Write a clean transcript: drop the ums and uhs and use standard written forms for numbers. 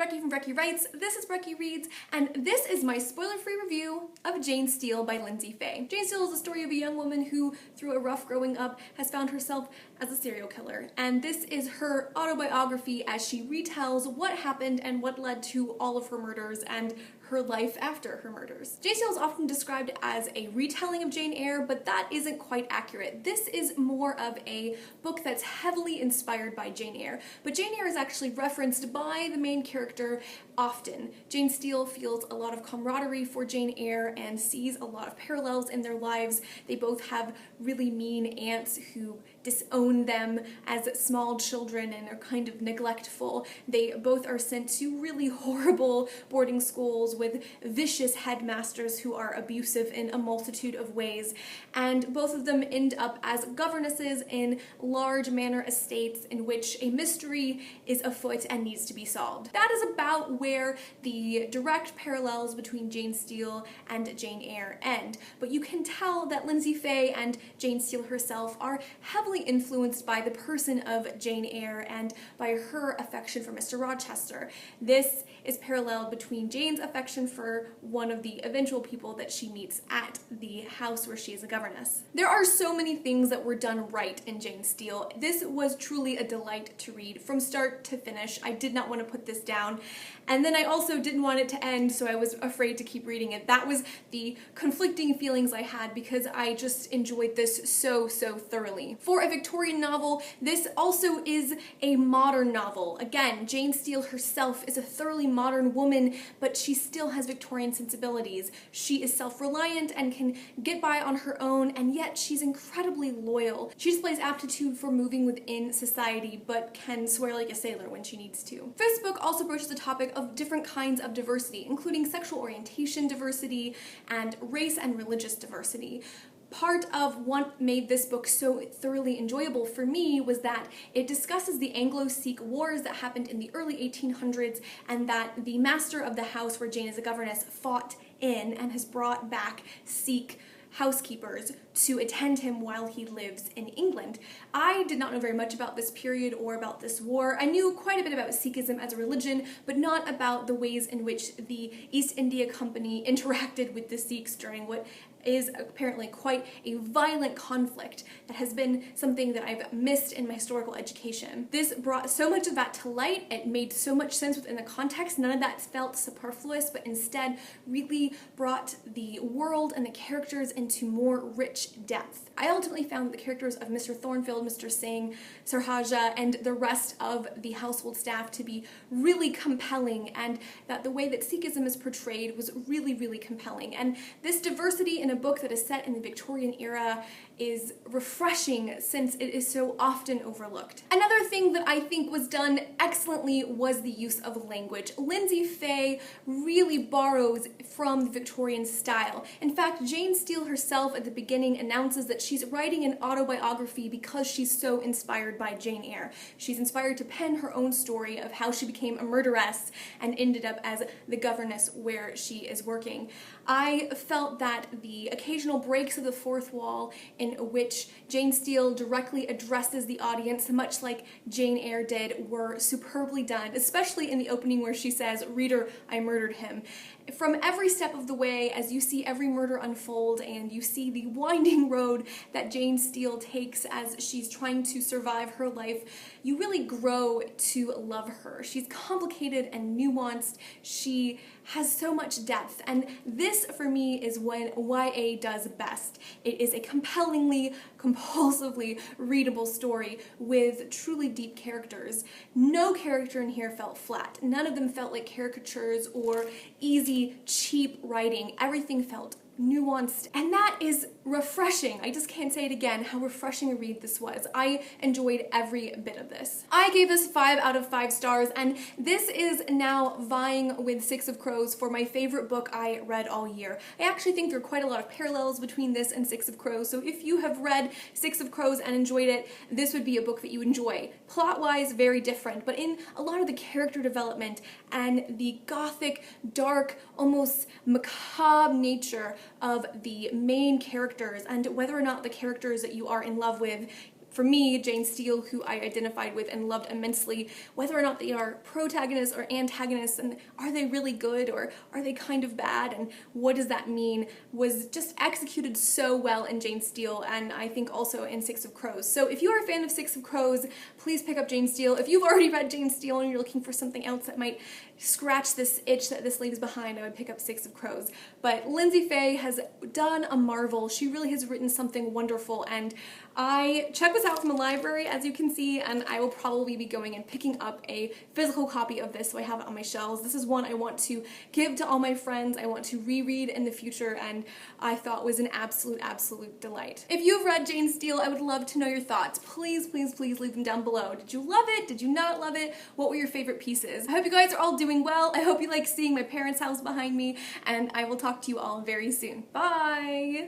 Becky from Becky Writes, this is Becky Reads, and this is my spoiler-free review of Jane Steele by Lyndsay Faye. Jane Steele is the story of a young woman who, through a rough growing up, has found herself as a serial killer. And this is her autobiography as she retells what happened and what led to all of her murders and her life after her murders. Jane Steele is often described as a retelling of Jane Eyre, but that isn't quite accurate. This is more of a book that's heavily inspired by Jane Eyre, but Jane Eyre is actually referenced by the main character often. Jane Steele feels a lot of camaraderie for Jane Eyre and sees a lot of parallels in their lives. They both have really mean aunts who disown them as small children and are kind of neglectful. They both are sent to really horrible boarding schools with vicious headmasters who are abusive in a multitude of ways, and both of them end up as governesses in large manor estates in which a mystery is afoot and needs to be solved. That is about where the direct parallels between Jane Steele and Jane Eyre end, but you can tell that Lyndsay Faye and Jane Steele herself are heavily influenced by the person of Jane Eyre and by her affection for Mr. Rochester. This is paralleled between Jane's affection for one of the eventual people that she meets at the house where she is a governess. There are so many things that were done right in Jane Steele. This was truly a delight to read from start to finish. I did not want to put this down, and then I also didn't want it to end, so I was afraid to keep reading it. That was the conflicting feelings I had because I just enjoyed this so thoroughly. For a Victorian novel, this also is a modern novel. Again, Jane Steele herself is a thoroughly modern woman, but she still has Victorian sensibilities. She is self-reliant and can get by on her own, and yet she's incredibly loyal. She displays aptitude for moving within society, but can swear like a sailor when she needs to. This book also broaches the topic of different kinds of diversity, including sexual orientation diversity and race and religious diversity. Part of what made this book so thoroughly enjoyable for me was that it discusses the Anglo-Sikh wars that happened in the early 1800s and that the master of the house where Jane is a governess fought in and has brought back Sikh housekeepers to attend him while he lives in England. I did not know very much about this period or about this war. I knew quite a bit about Sikhism as a religion, but not about the ways in which the East India Company interacted with the Sikhs during what is apparently quite a violent conflict that has been something that I've missed in my historical education. This brought so much of that to light. It made so much sense within the context. None of that felt superfluous, but instead really brought the world and the characters into more rich depth. I ultimately found the characters of Mr. Thornfield, Mr. Singh, Sarhaja, and the rest of the household staff to be really compelling, and that the way that Sikhism is portrayed was really compelling. And this diversity in a book that is set in the Victorian era is refreshing since it is so often overlooked. Another thing that I think was done excellently was the use of language. Lyndsay Faye really borrows from the Victorian style. In fact, Jane Steele herself at the beginning announces that she's writing an autobiography because she's so inspired by Jane Eyre. She's inspired to pen her own story of how she became a murderess and ended up as the governess where she is working. I felt that the occasional breaks of the fourth wall in which Jane Steele directly addresses the audience, much like Jane Eyre did, were superbly done, especially in the opening where she says, "Reader, I murdered him." From every step of the way, as you see every murder unfold and you see the winding road that Jane Steele takes as she's trying to survive her life, you really grow to love her. She's complicated and nuanced. She has so much depth, and this for me is what YA does best. It is a compellingly, compulsively readable story with truly deep characters. No character in here felt flat. None of them felt like caricatures or easy, cheap writing. Everything felt nuanced, and that is refreshing. I just can't say it again how refreshing a read this was. I enjoyed every bit of this. I gave this 5 out of 5 stars, and this is now vying with Six of Crows for my favorite book I read all year. I actually think there are quite a lot of parallels between this and Six of Crows, so if you have read Six of Crows and enjoyed it, this would be a book that you enjoy. Plot-wise, very different, but in a lot of the character development and the gothic, dark, almost macabre nature of the main characters and whether or not the characters that you are in love with for me, Jane Steele, who I identified with and loved immensely, whether or not they are protagonists or antagonists, and are they really good or are they kind of bad, and what does that mean, was just executed so well in Jane Steele, and I think also in Six of Crows. So if you are a fan of Six of Crows, please pick up Jane Steele. If you've already read Jane Steele and you're looking for something else that might scratch this itch that this leaves behind, I would pick up Six of Crows. But Lyndsay Faye has done a marvel. She really has written something wonderful, and I checked this out from a library, as you can see, and I will probably be going and picking up a physical copy of this so I have it on my shelves. This is one I want to give to all my friends. I want to reread in the future, and I thought was an absolute delight. If you've read Jane Steele, I would love to know your thoughts. Please leave them down below. Did you love it? Did you not love it? What were your favorite pieces? I hope you guys are all doing well. I hope you like seeing my parents' house behind me, and I will talk to you all very soon. Bye!